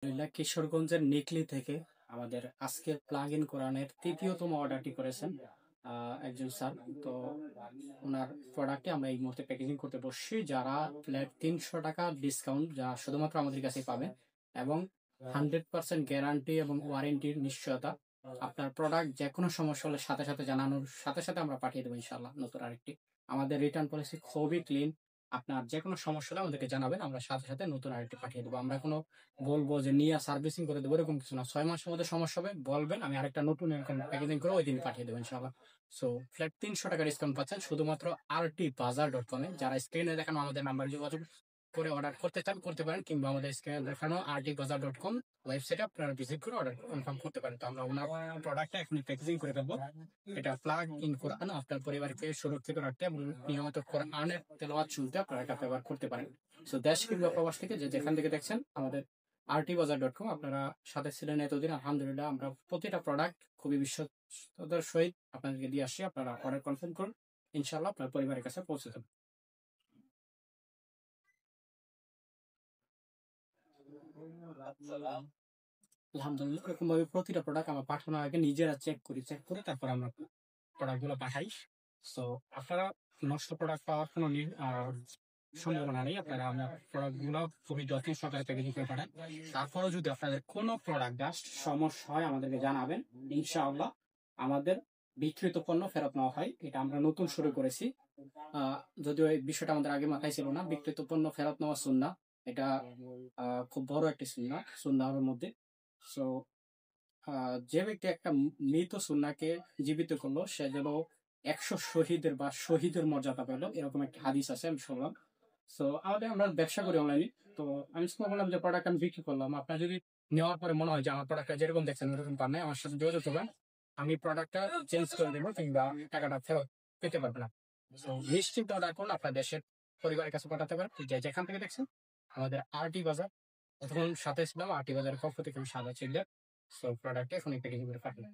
আলহামদুলিল্লাহ, কিশোরগঞ্জের নিকলি থেকে আমাদের আজকের প্লাগ ইন কোরআনের তৃতীয়তম অর্ডারটি করেছেন একজন স্যার। তো ওনার প্রোডাক্টে আমরা এই মুহূর্তে প্যাকেজিং করতে বসছি। যারা ফ্ল্যাট 300 টাকা ডিসকাউন্ট যা শুধুমাত্র আমাদের কাছে পাবেন, এবং 100% গ্যারান্টি এবং ওয়ারেন্টির নিশ্চয়তা। আপনার প্রোডাক্ট যে কোনো সমস্যা হলে সাথে সাথে জানানোর সাথে সাথে আমরা পাঠিয়ে দেবো ইনশাল্লাহ। নতুন আরেকটি আমাদের রিটার্ন পলিসি খুবই ক্লিন। আপনার যে কোনো সমস্যা হলে আমাদেরকে জানাবেন, আমরা সাথে সাথে নতুন আরেকটি পাঠিয়ে দেবো। আমরা কোনো বলবো যে নিয়ে সার্ভিসিং করে দেবো এরকম কিছু না। 6 মাসের মধ্যে সমস্যা হবে বলবেন, আমি আরেকটা নতুন এরকম প্যাকেজিং করে ওই দিন পাঠিয়ে দেবো ইনশাল্লাহ। সো ফ্ল্যাট 300 টাকা ডিসকাউন্ট পাচ্ছেন শুধুমাত্র RTBazaar.com-এ। যারা স্ক্রিনে দেখানো আমাদের নাম্বার যোগাযোগ করে অর্ডার করতে চান করতে পারেন, কিংবা আমাদের স্ক্রিনে দেখানো RTBazaar.com ওয়েবসাইটে আপনারা ভিজিট করে অর্ডার কনফার্ম করতে পারেন। তো আমরা ওনার প্রোডাক্টটা এখনই প্যাকেজিং করে ফেলবো। এটা প্লাগ ইন কোরআন আপনার পরিবারকে সুরক্ষিত রাখতে এবং নিয়মিত কোরআনের তেলাওয়াত শুনতে আপনারা এটা ব্যবহার করতে পারেন। সো দেশ কিংবা প্রবাস থেকে যেখান থেকে দেখছেন আমাদের RTBazaar.com আপনারা সাথে ছিলেন এতদিন। আলহামদুলিল্লাহ, আমরা প্রতিটা প্রোডাক্ট খুবই বিশ্বস্ততার সহিত আপনাদেরকে দিয়ে আসছি। আপনারা অর্ডার কনফার্ম করুন, ইনশাআল্লাহ আপনার পরিবারের কাছে পৌঁছে দেবেন। আলহামদুলিল্লাহ, এরকম ভাবে প্রতিটা প্রোডাক্ট আমরা পাঠানোর আগে নিজেরা চেক করে তারপর আমরা প্রোডাক্ট গুলো পাঠাই। সো আপনারা নষ্ট প্রোডাক্ট পাওয়ার কোনো সম্ভাবনা নেই। আপনারা আমরা প্রোডাক্ট গুলো খুবই যত্ন সহকারে প্যাকেজিং করে পাঠান। তারপরেও যদি আপনাদের কোনো প্রোডাক্ট জাস্ট সমস্যা হয় আমাদেরকে জানাবেন, ইনশাআল্লাহ আমাদের বিক্রিত পণ্য ফেরত নেওয়া হয়। এটা আমরা নতুন শুরু করেছি। যদিও এই বিষয়টা আমাদের আগে মাথায় ছিল না। বিক্রিত পণ্য ফেরত নেওয়া সুন্নাহ, এটা খুব বড় একটি সুন্নাহের মধ্যে। সো যে ব্যক্তি একটা মৃত সুন্নাহকে জীবিত করলো, সে যেন 100 শহীদের বা শহীদের মর্যাদা পেল, এরকম একটা হাদিস আছে, আমি শুনলাম। সো আমরা ব্যবসা করি অনলাইনে। তো আমি বললাম যে প্রোডাক্ট আমি বিক্রি করলাম, আপনার যদি নেওয়ার পরে মনে হয় যে আমার প্রোডাক্টটা যেরকম দেখছেন ওরকম পান নাই, আমার সাথে যোগাযোগ করবেন। আমি প্রোডাক্টটা চেঞ্জ করে দেবো, কিংবা টাকাটা ফেরত পেতে পারবে না। তো নিশ্চিত অর্ডার করুন, আপনার দেশের পরিবারের কাছে পাঠাতে পারেন, যেখান থেকে দেখছেন। আমাদের RT বাজার, তখন সাথে ছিলাম RT বাজারের পক্ষ থেকে আমি সাদা ছিল। সো প্রোডাক্টটা এখন প্যাকেজিং করে পাঠালাম।